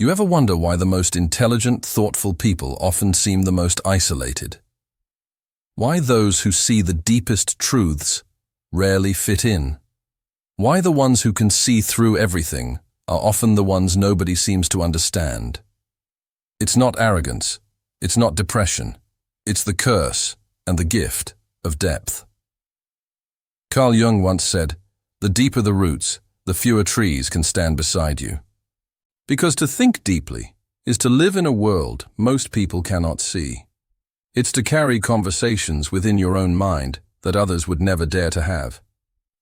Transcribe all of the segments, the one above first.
You ever wonder why the most intelligent, thoughtful people often seem the most isolated? Why those who see the deepest truths rarely fit in? Why the ones who can see through everything are often the ones nobody seems to understand? It's not arrogance, it's not depression, it's the curse and the gift of depth. Carl Jung once said, "The deeper the roots, the fewer trees can stand beside you." Because to think deeply is to live in a world most people cannot see. It's to carry conversations within your own mind that others would never dare to have.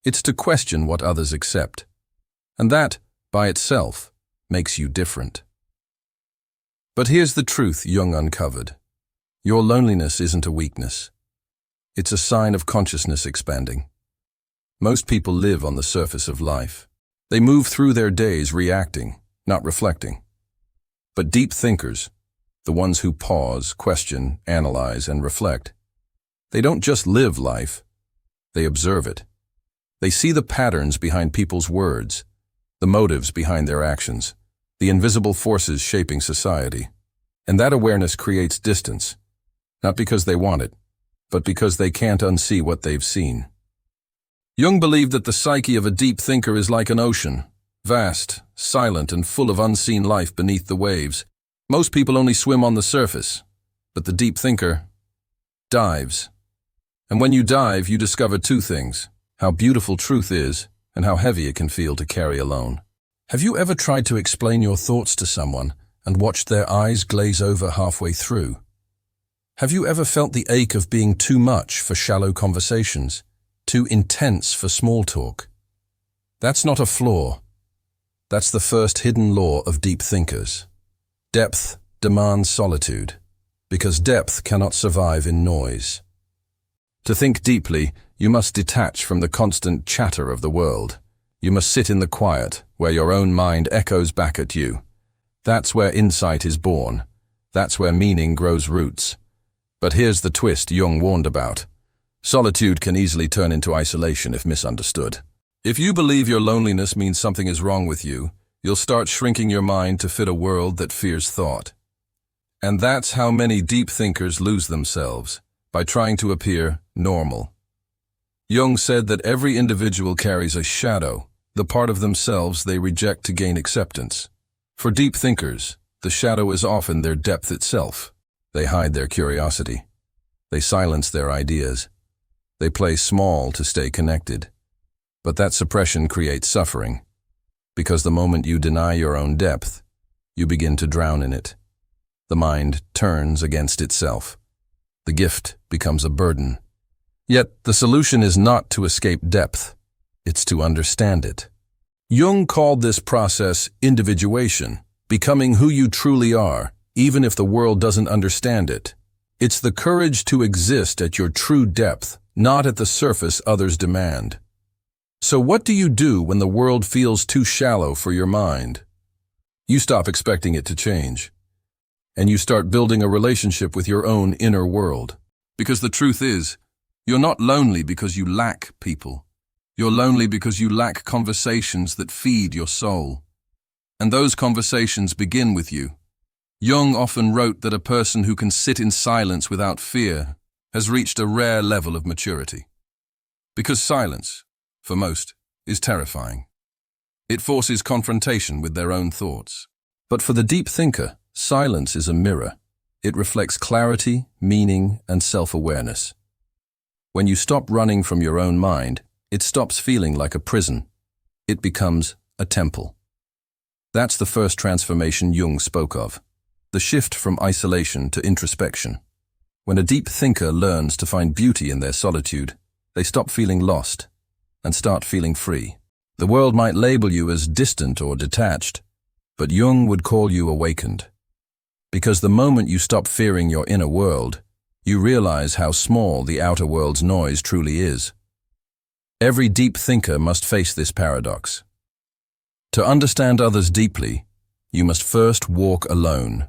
It's to question what others accept. And that, by itself, makes you different. But here's the truth Jung uncovered. Your loneliness isn't a weakness. It's a sign of consciousness expanding. Most people live on the surface of life. They move through their days reacting, not reflecting. But deep thinkers, the ones who pause, question, analyze, and reflect, they don't just live life, they observe it. They see the patterns behind people's words, the motives behind their actions, the invisible forces shaping society. And that awareness creates distance, not because they want it, but because they can't unsee what they've seen. Jung believed that the psyche of a deep thinker is like an ocean, vast, silent, and full of unseen life beneath the waves. Most people only swim on the surface, but the deep thinker dives. And when you dive, you discover two things: how beautiful truth is and how heavy it can feel to carry alone. Have you ever tried to explain your thoughts to someone and watched their eyes glaze over halfway through? Have you ever felt the ache of being too much for shallow conversations, too intense for small talk? That's not a flaw. That's the first hidden law of deep thinkers. Depth demands solitude, because depth cannot survive in noise. To think deeply, you must detach from the constant chatter of the world. You must sit in the quiet, where your own mind echoes back at you. That's where insight is born. That's where meaning grows roots. But here's the twist Jung warned about. Solitude can easily turn into isolation if misunderstood. If you believe your loneliness means something is wrong with you, you'll start shrinking your mind to fit a world that fears thought. And that's how many deep thinkers lose themselves, by trying to appear normal. Jung said that every individual carries a shadow, the part of themselves they reject to gain acceptance. For deep thinkers, the shadow is often their depth itself. They hide their curiosity. They silence their ideas. They play small to stay connected. But that suppression creates suffering, because the moment you deny your own depth, you begin to drown in it. The mind turns against itself. The gift becomes a burden. Yet the solution is not to escape depth, it's to understand it. Jung called this process individuation, becoming who you truly are, even if the world doesn't understand it. It's the courage to exist at your true depth, not at the surface others demand. So what do you do when the world feels too shallow for your mind? You stop expecting it to change, and you start building a relationship with your own inner world. Because the truth is, you're not lonely because you lack people. You're lonely because you lack conversations that feed your soul. And those conversations begin with you. Jung often wrote that a person who can sit in silence without fear has reached a rare level of maturity. Because silence, for most, is terrifying. It forces confrontation with their own thoughts. But for the deep thinker, silence is a mirror. It reflects clarity, meaning, and self-awareness. When you stop running from your own mind, it stops feeling like a prison. It becomes a temple. That's the first transformation Jung spoke of, the shift from isolation to introspection. When a deep thinker learns to find beauty in their solitude, they stop feeling lost and start feeling free. The world might label you as distant or detached, but Jung would call you awakened. Because the moment you stop fearing your inner world, you realize how small the outer world's noise truly is. Every deep thinker must face this paradox. To understand others deeply, you must first walk alone.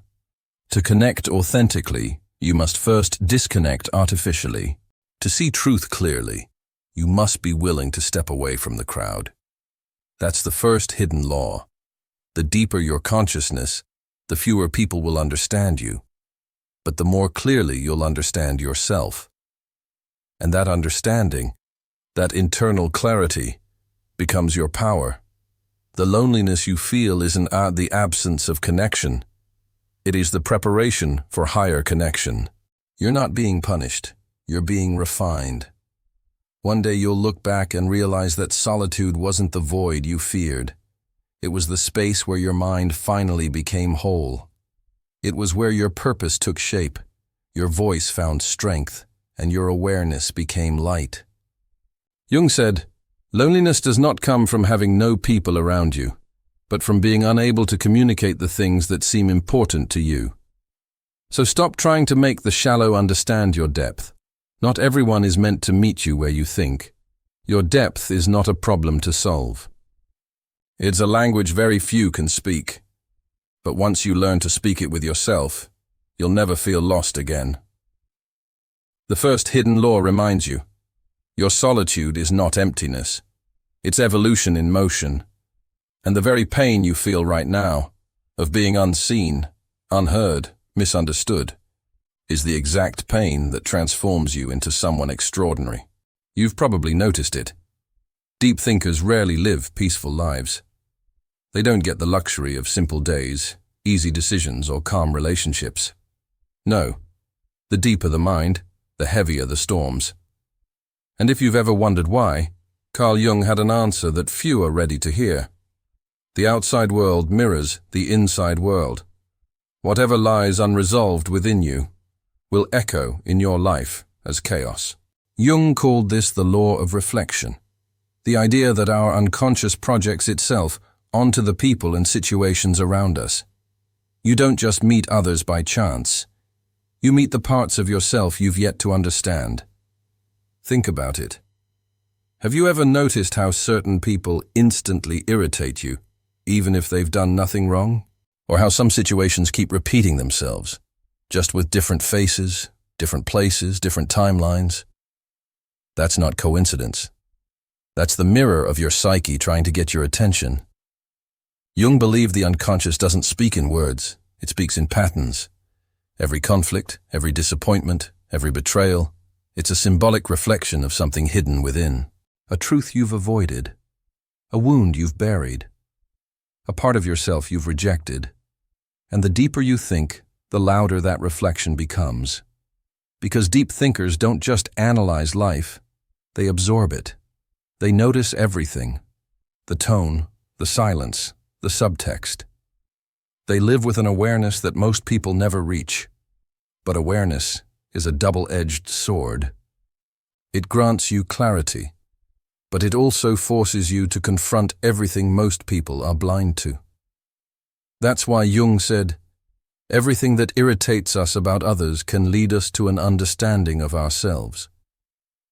To connect authentically, you must first disconnect artificially. To see truth clearly, you must be willing to step away from the crowd. That's the first hidden law. The deeper your consciousness, the fewer people will understand you, but the more clearly you'll understand yourself. And that understanding, that internal clarity, becomes your power. The loneliness you feel isn't the absence of connection. It is the preparation for higher connection. You're not being punished. You're being refined. One day you'll look back and realize that solitude wasn't the void you feared. It was the space where your mind finally became whole. It was where your purpose took shape, your voice found strength, and your awareness became light. Jung said, "Loneliness does not come from having no people around you, but from being unable to communicate the things that seem important to you." So stop trying to make the shallow understand your depth. Not everyone is meant to meet you where you think. Your depth is not a problem to solve. It's a language very few can speak. But once you learn to speak it with yourself, you'll never feel lost again. The first hidden law reminds you, your solitude is not emptiness. It's evolution in motion. And the very pain you feel right now, of being unseen, unheard, misunderstood, is the exact pain that transforms you into someone extraordinary. You've probably noticed it. Deep thinkers rarely live peaceful lives. They don't get the luxury of simple days, easy decisions, or calm relationships. No, the deeper the mind, the heavier the storms. And if you've ever wondered why, Carl Jung had an answer that few are ready to hear. The outside world mirrors the inside world. Whatever lies unresolved within you will echo in your life as chaos. Jung called this the law of reflection, the idea that our unconscious projects itself onto the people and situations around us. You don't just meet others by chance. You meet the parts of yourself you've yet to understand. Think about it. Have you ever noticed how certain people instantly irritate you, even if they've done nothing wrong? Or how some situations keep repeating themselves, just with different faces, different places, different timelines? That's not coincidence. That's the mirror of your psyche trying to get your attention. Jung believed the unconscious doesn't speak in words, it speaks in patterns. Every conflict, every disappointment, every betrayal, it's a symbolic reflection of something hidden within. A truth you've avoided, a wound you've buried, a part of yourself you've rejected. And the deeper you think, the louder that reflection becomes. Because deep thinkers don't just analyze life, they absorb it. They notice everything. The tone, the silence, the subtext. They live with an awareness that most people never reach. But awareness is a double-edged sword. It grants you clarity, but it also forces you to confront everything most people are blind to. That's why Jung said, everything that irritates us about others can lead us to an understanding of ourselves.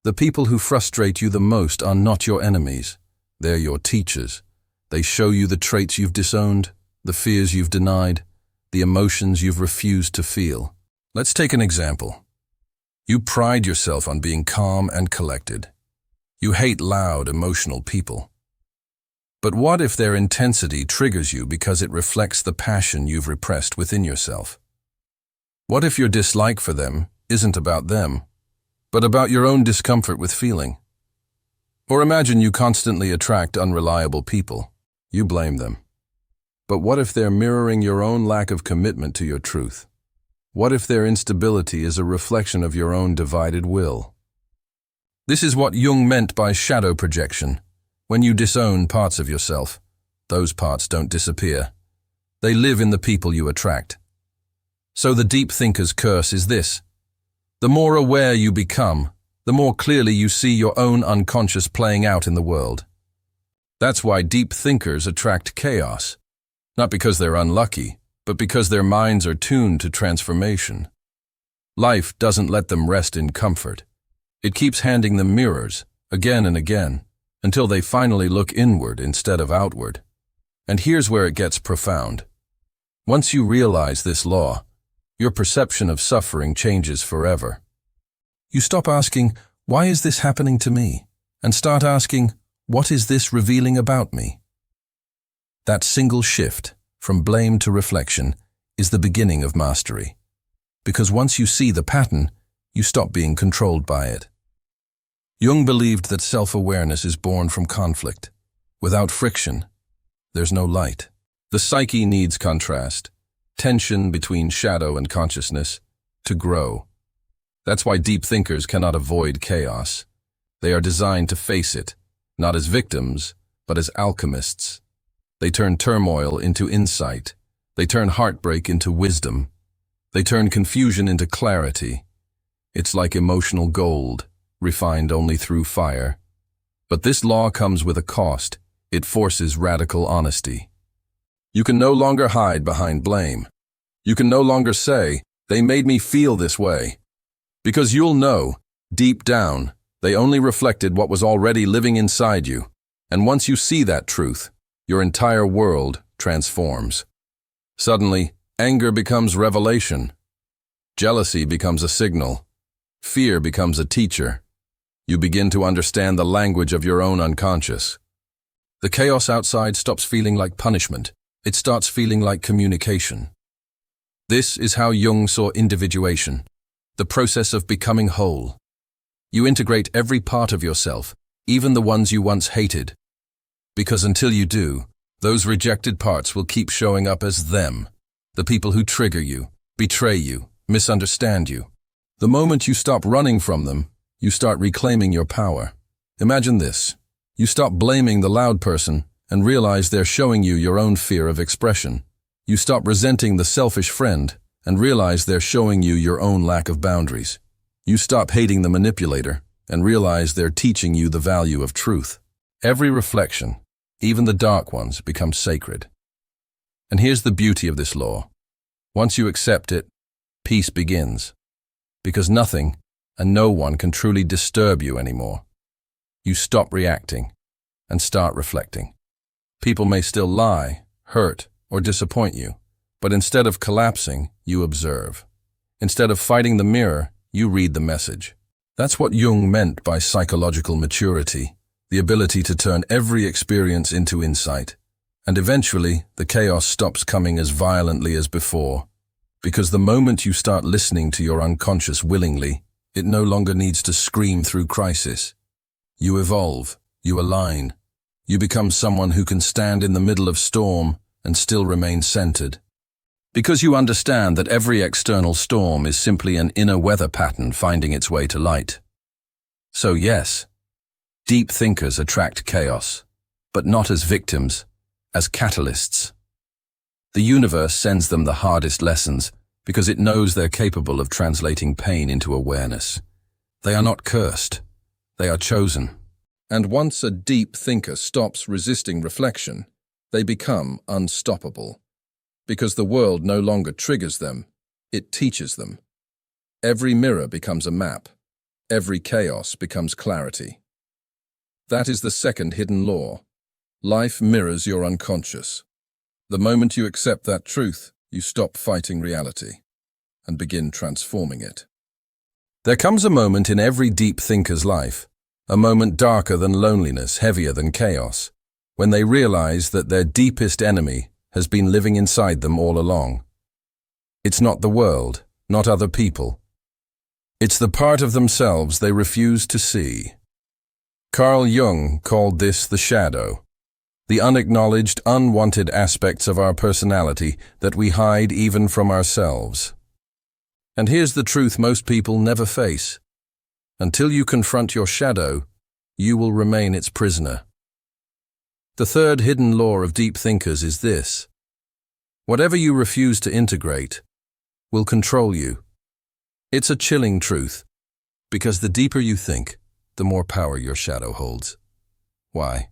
The people who frustrate you the most are not your enemies. They're your teachers. They show you the traits you've disowned, the fears you've denied, the emotions you've refused to feel. Let's take an example. You pride yourself on being calm and collected. You hate loud, emotional people. But what if their intensity triggers you because it reflects the passion you've repressed within yourself? What if your dislike for them isn't about them, but about your own discomfort with feeling? Or imagine you constantly attract unreliable people. You blame them. But what if they're mirroring your own lack of commitment to your truth? What if their instability is a reflection of your own divided will? This is what Jung meant by shadow projection. When you disown parts of yourself, those parts don't disappear. They live in the people you attract. So the deep thinker's curse is this. The more aware you become, the more clearly you see your own unconscious playing out in the world. That's why deep thinkers attract chaos. Not because they're unlucky, but because their minds are tuned to transformation. Life doesn't let them rest in comfort. It keeps handing them mirrors, again and again, until they finally look inward instead of outward. And here's where it gets profound. Once you realize this law, your perception of suffering changes forever. You stop asking, why is this happening to me? And start asking, what is this revealing about me? That single shift, from blame to reflection, is the beginning of mastery. Because once you see the pattern, you stop being controlled by it. Jung believed that self-awareness is born from conflict. Without friction, there's no light. The psyche needs contrast, tension between shadow and consciousness, to grow. That's why deep thinkers cannot avoid chaos. They are designed to face it, not as victims, but as alchemists. They turn turmoil into insight. They turn heartbreak into wisdom. They turn confusion into clarity. It's like emotional gold, refined only through fire. But this law comes with a cost. It forces radical honesty. You can no longer hide behind blame. You can no longer say, "They made me feel this way." Because you'll know, deep down, they only reflected what was already living inside you. And once you see that truth, your entire world transforms. Suddenly, anger becomes revelation. Jealousy becomes a signal. Fear becomes a teacher. You begin to understand the language of your own unconscious. The chaos outside stops feeling like punishment. It starts feeling like communication. This is how Jung saw individuation, the process of becoming whole. You integrate every part of yourself, even the ones you once hated. Because until you do, those rejected parts will keep showing up as them, the people who trigger you, betray you, misunderstand you. The moment you stop running from them, you start reclaiming your power. Imagine this. You stop blaming the loud person and realize they're showing you your own fear of expression. You stop resenting the selfish friend and realize they're showing you your own lack of boundaries. You stop hating the manipulator and realize they're teaching you the value of truth. Every reflection, even the dark ones, becomes sacred. And here's the beauty of this law. Once you accept it, peace begins. Because nothing and no one can truly disturb you anymore. You stop reacting and start reflecting. People may still lie, hurt, or disappoint you, but instead of collapsing, you observe. Instead of fighting the mirror, you read the message. That's what Jung meant by psychological maturity, the ability to turn every experience into insight. And eventually, the chaos stops coming as violently as before, because the moment you start listening to your unconscious willingly, it no longer needs to scream through crisis. You evolve, you align, you become someone who can stand in the middle of storm and still remain centered. Because you understand that every external storm is simply an inner weather pattern finding its way to light. So yes, deep thinkers attract chaos, but not as victims, as catalysts. The universe sends them the hardest lessons because it knows they're capable of translating pain into awareness. They are not cursed. They are chosen. And once a deep thinker stops resisting reflection, they become unstoppable. Because the world no longer triggers them, it teaches them. Every mirror becomes a map. Every chaos becomes clarity. That is the second hidden law. Life mirrors your unconscious. The moment you accept that truth, you stop fighting reality and begin transforming it. There comes a moment in every deep thinker's life, a moment darker than loneliness, heavier than chaos, when they realize that their deepest enemy has been living inside them all along. It's not the world, not other people. It's the part of themselves they refuse to see. Carl Jung called this the shadow, the unacknowledged, unwanted aspects of our personality that we hide even from ourselves. And here's the truth most people never face. Until you confront your shadow, you will remain its prisoner. The third hidden law of deep thinkers is this: whatever you refuse to integrate will control you. It's a chilling truth, because the deeper you think, the more power your shadow holds. Why?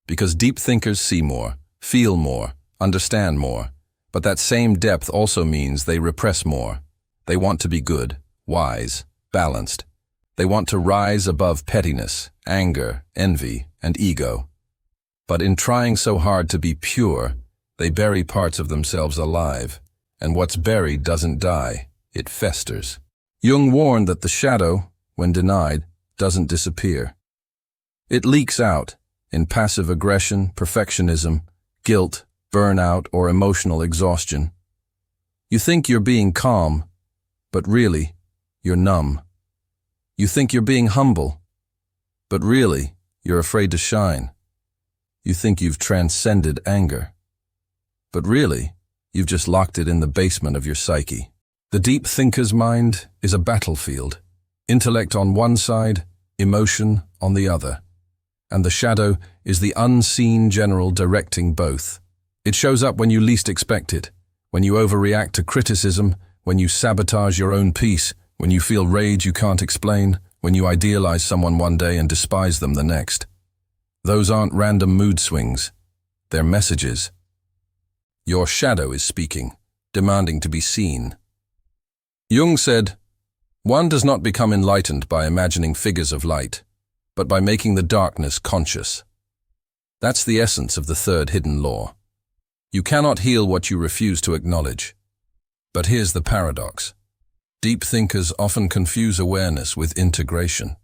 Because deep thinkers see more, feel more, understand more, but that same depth also means they repress more. They want to be good, wise, balanced. They want to rise above pettiness, anger, envy, and ego. But in trying so hard to be pure, they bury parts of themselves alive, and what's buried doesn't die, it festers. Jung warned that the shadow, when denied, doesn't disappear. It leaks out in passive aggression, perfectionism, guilt, burnout, or emotional exhaustion. You think you're being calm, but really, you're numb. You think you're being humble, but really, you're afraid to shine. You think you've transcended anger, but really, you've just locked it in the basement of your psyche. The deep thinker's mind is a battlefield. Intellect on one side, emotion on the other. And the shadow is the unseen general directing both. It shows up when you least expect it, when you overreact to criticism, when you sabotage your own peace, when you feel rage you can't explain, when you idealize someone one day and despise them the next. Those aren't random mood swings. They're messages. Your shadow is speaking, demanding to be seen. Jung said, "One does not become enlightened by imagining figures of light, but by making the darkness conscious." That's the essence of the third hidden law. You cannot heal what you refuse to acknowledge. But here's the paradox. Deep thinkers often confuse awareness with integration.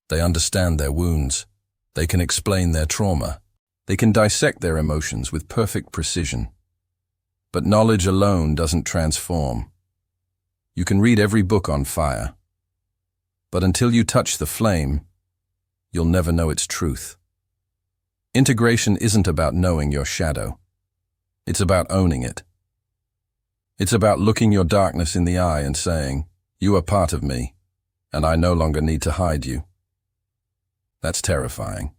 They understand their wounds. They can explain their trauma. They can dissect their emotions with perfect precision. But knowledge alone doesn't transform. You can read every book on fire, but until you touch the flame, you'll never know its truth. Integration isn't about knowing your shadow. It's about owning it. It's about looking your darkness in the eye and saying, "You are part of me, and I no longer need to hide you." That's terrifying.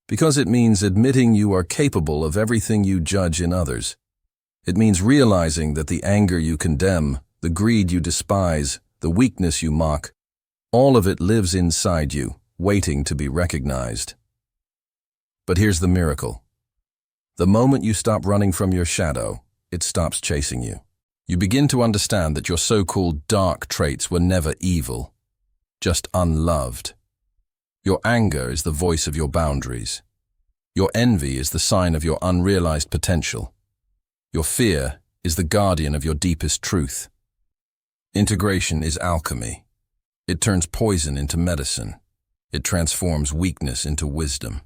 Because it means admitting you are capable of everything you judge in others. It means realizing that the anger you condemn, the greed you despise, the weakness you mock, all of it lives inside you, waiting to be recognized. But here's the miracle. The moment you stop running from your shadow, it stops chasing you. You begin to understand that your so-called dark traits were never evil, just unloved. Your anger is the voice of your boundaries. Your envy is the sign of your unrealized potential. Your fear is the guardian of your deepest truth. Integration is alchemy. It turns poison into medicine. It transforms weakness into wisdom.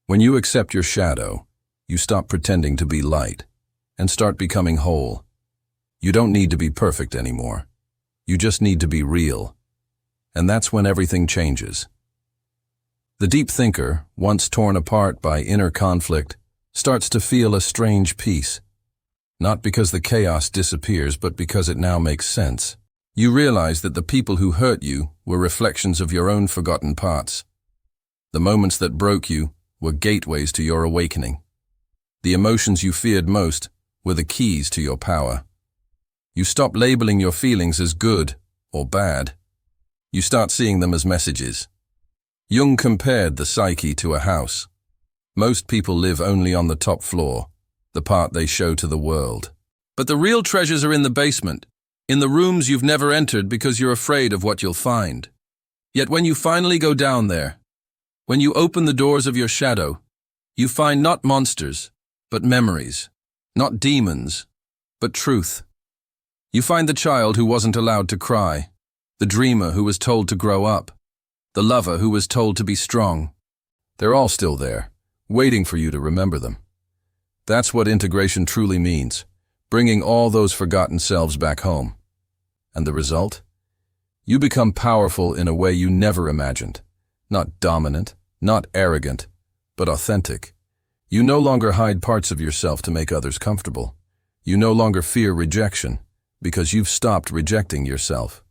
When you accept your shadow, you stop pretending to be light and start becoming whole. You don't need to be perfect anymore. You just need to be real. And that's when everything changes. The deep thinker, once torn apart by inner conflict, starts to feel a strange peace. Not because the chaos disappears, but because it now makes sense. You realize that the people who hurt you were reflections of your own forgotten parts. The moments that broke you were gateways to your awakening. The emotions you feared most were the keys to your power. You stop labeling your feelings as good or bad. You start seeing them as messages. Jung compared the psyche to a house. Most people live only on the top floor, the part they show to the world. But the real treasures are in the basement, in the rooms you've never entered because you're afraid of what you'll find. Yet when you finally go down there, when you open the doors of your shadow, you find not monsters, but memories, not demons, but truth. You find the child who wasn't allowed to cry, the dreamer who was told to grow up, the lover who was told to be strong. They're all still there, waiting for you to remember them. That's what integration truly means, bringing all those forgotten selves back home. And the result? You become powerful in a way you never imagined. Not dominant, not arrogant, but authentic. You no longer hide parts of yourself to make others comfortable. You no longer fear rejection, because you've stopped rejecting yourself.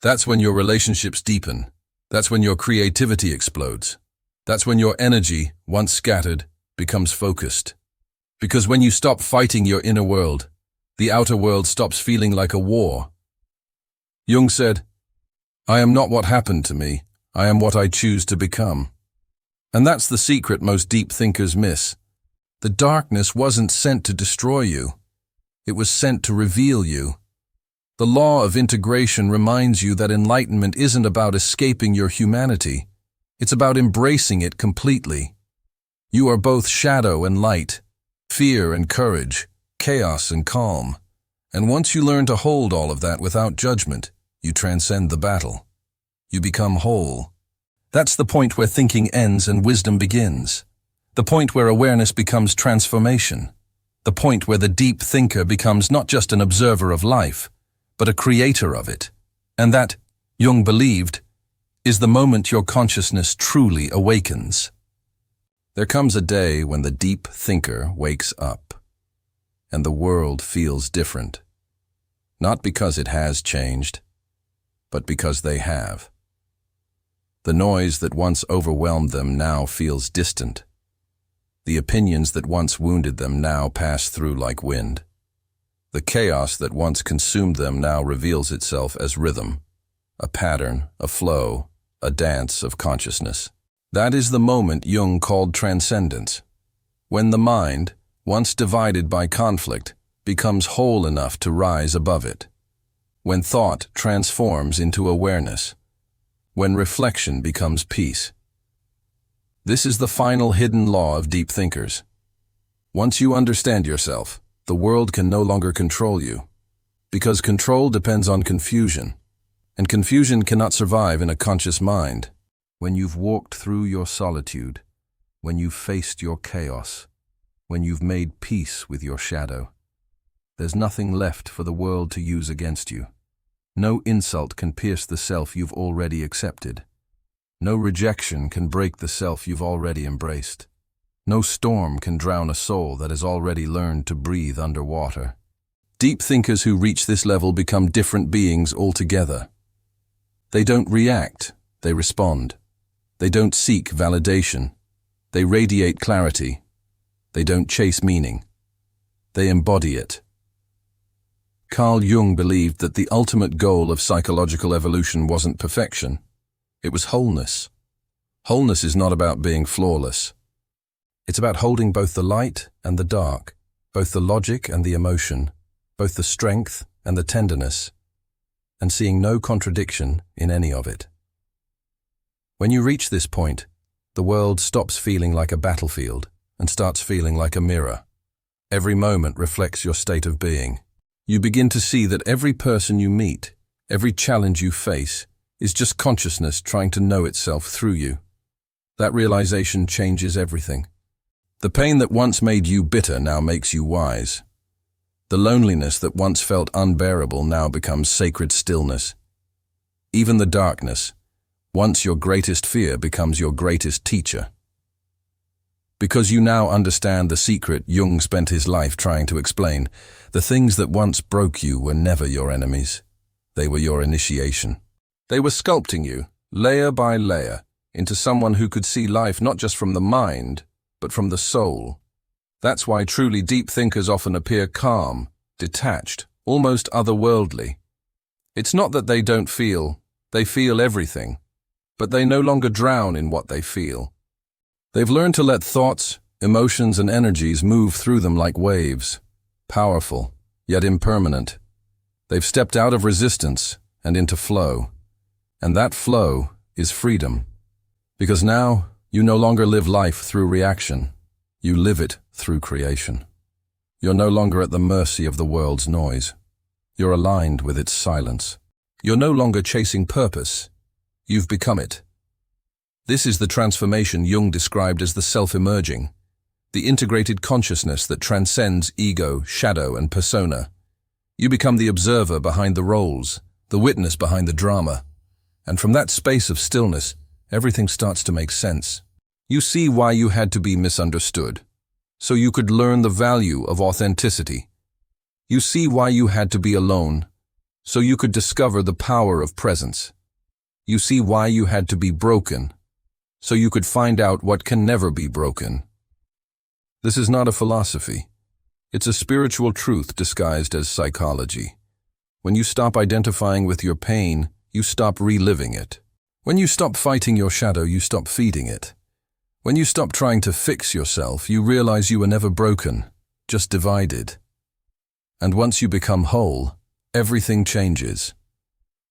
That's when your relationships deepen. That's when your creativity explodes. That's when your energy, once scattered, becomes focused. Because when you stop fighting your inner world, the outer world stops feeling like a war. Jung said, "I am not what happened to me, I am what I choose to become." And that's the secret most deep thinkers miss. The darkness wasn't sent to destroy you. It was sent to reveal you. The law of integration reminds you that enlightenment isn't about escaping your humanity. It's about embracing it completely. You are both shadow and light, fear and courage, chaos and calm. And once you learn to hold all of that without judgment, you transcend the battle. You become whole. That's the point where thinking ends and wisdom begins. The point where awareness becomes transformation. the point where the deep thinker becomes not just an observer of life, but a creator of it. And that, Jung believed, is the moment your consciousness truly awakens. There comes a day when the deep thinker wakes up, and the world feels different. Not because it has changed, but because they have. The noise that once overwhelmed them now feels distant. The opinions that once wounded them now pass through like wind. The chaos that once consumed them now reveals itself as rhythm, a pattern, a flow, a dance of consciousness. That is the moment Jung called transcendence, when the mind, once divided by conflict, becomes whole enough to rise above it. When thought transforms into awareness. When reflection becomes peace. This is the final hidden law of deep thinkers. Once you understand yourself, the world can no longer control you, because control depends on confusion, and confusion cannot survive in a conscious mind. When you've walked through your solitude, when you've faced your chaos, when you've made peace with your shadow, there's nothing left for the world to use against you. No insult can pierce the self you've already accepted. No rejection can break the self you've already embraced. No storm can drown a soul that has already learned to breathe underwater. Deep thinkers who reach this level become different beings altogether. They don't react, they respond. They don't seek validation. They radiate clarity. They don't chase meaning. They embody it. Carl Jung believed that the ultimate goal of psychological evolution wasn't perfection. It was wholeness. Wholeness is not about being flawless. It's about holding both the light and the dark, both the logic and the emotion, both the strength and the tenderness, and seeing no contradiction in any of it. When you reach this point, the world stops feeling like a battlefield and starts feeling like a mirror. Every moment reflects your state of being. You begin to see that every person you meet, every challenge you face, is just consciousness trying to know itself through you. That realization changes everything. The pain that once made you bitter now makes you wise. The loneliness that once felt unbearable now becomes sacred stillness. Even the darkness, once your greatest fear, becomes your greatest teacher. Because you now understand the secret Jung spent his life trying to explain, the things that once broke you were never your enemies. They were your initiation. They were sculpting you, layer by layer, into someone who could see life not just from the mind, but from the soul. That's why truly deep thinkers often appear calm, detached, almost otherworldly. It's not that they don't feel, they feel everything, but they no longer drown in what they feel. They've learned to let thoughts, emotions, and energies move through them like waves, powerful, yet impermanent. They've stepped out of resistance and into flow. And that flow is freedom. Because now, you no longer live life through reaction. You live it through creation. You're no longer at the mercy of the world's noise. You're aligned with its silence. You're no longer chasing purpose. You've become it. This is the transformation Jung described as the self-emerging, the integrated consciousness that transcends ego, shadow, and persona. You become the observer behind the roles, the witness behind the drama. And from that space of stillness, everything starts to make sense. You see why you had to be misunderstood, so you could learn the value of authenticity. You see why you had to be alone, so you could discover the power of presence. You see why you had to be broken, so you could find out what can never be broken. This is not a philosophy. It's a spiritual truth disguised as psychology. When you stop identifying with your pain, you stop reliving it. When you stop fighting your shadow, you stop feeding it. When you stop trying to fix yourself, you realize you were never broken, just divided. And once you become whole, everything changes.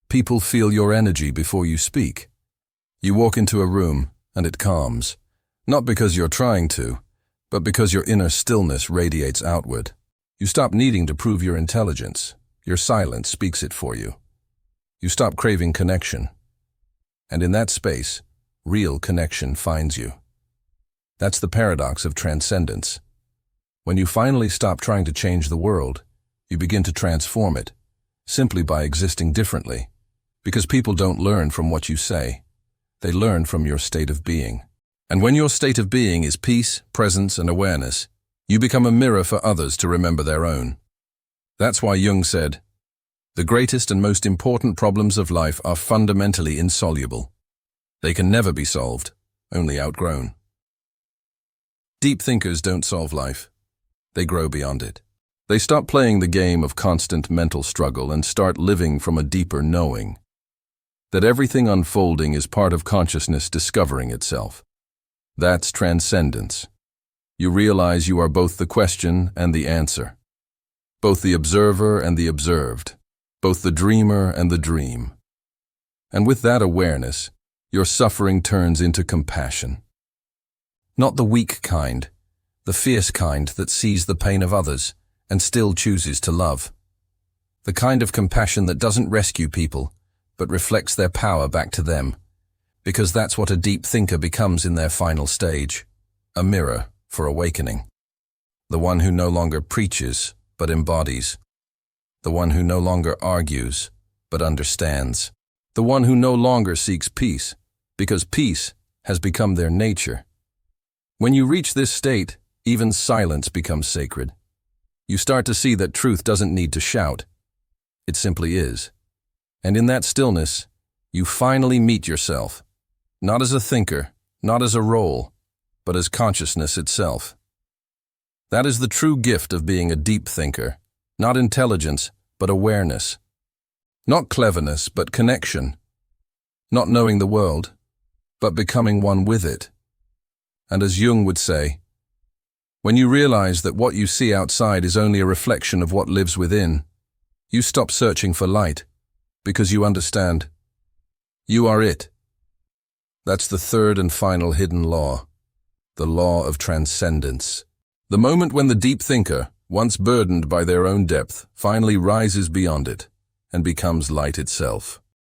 People feel your energy before you speak. You walk into a room, and it calms, not because you're trying to, but because your inner stillness radiates outward. You stop needing to prove your intelligence. Your silence speaks it for you. You stop craving connection. And in that space, real connection finds you. That's the paradox of transcendence. When you finally stop trying to change the world, you begin to transform it, simply by existing differently. Because people don't learn from what you say. They learn from your state of being. And when your state of being is peace, presence, and awareness, you become a mirror for others to remember their own. That's why Jung said, "The greatest and most important problems of life are fundamentally insoluble. They can never be solved, only outgrown." Deep thinkers don't solve life. They grow beyond it. They stop playing the game of constant mental struggle and start living from a deeper knowing. That everything unfolding is part of consciousness discovering itself. That's transcendence. You realize you are both the question and the answer, both the observer and the observed, both the dreamer and the dream. And with that awareness, your suffering turns into compassion. Not the weak kind, the fierce kind that sees the pain of others and still chooses to love. The kind of compassion that doesn't rescue people, but reflects their power back to them, because that's what a deep thinker becomes in their final stage, a mirror for awakening. The one who no longer preaches, but embodies. The one who no longer argues, but understands. The one who no longer seeks peace, because peace has become their nature. When you reach this state, even silence becomes sacred. You start to see that truth doesn't need to shout. It simply is. And in that stillness, you finally meet yourself, not as a thinker, not as a role, but as consciousness itself. That is the true gift of being a deep thinker, not intelligence, but awareness. Not cleverness, but connection. Not knowing the world, but becoming one with it. And as Jung would say, when you realize that what you see outside is only a reflection of what lives within, you stop searching for light, because you understand. You are it. That's the third and final hidden law, the law of transcendence. The moment when the deep thinker, once burdened by their own depth, finally rises beyond it and becomes light itself.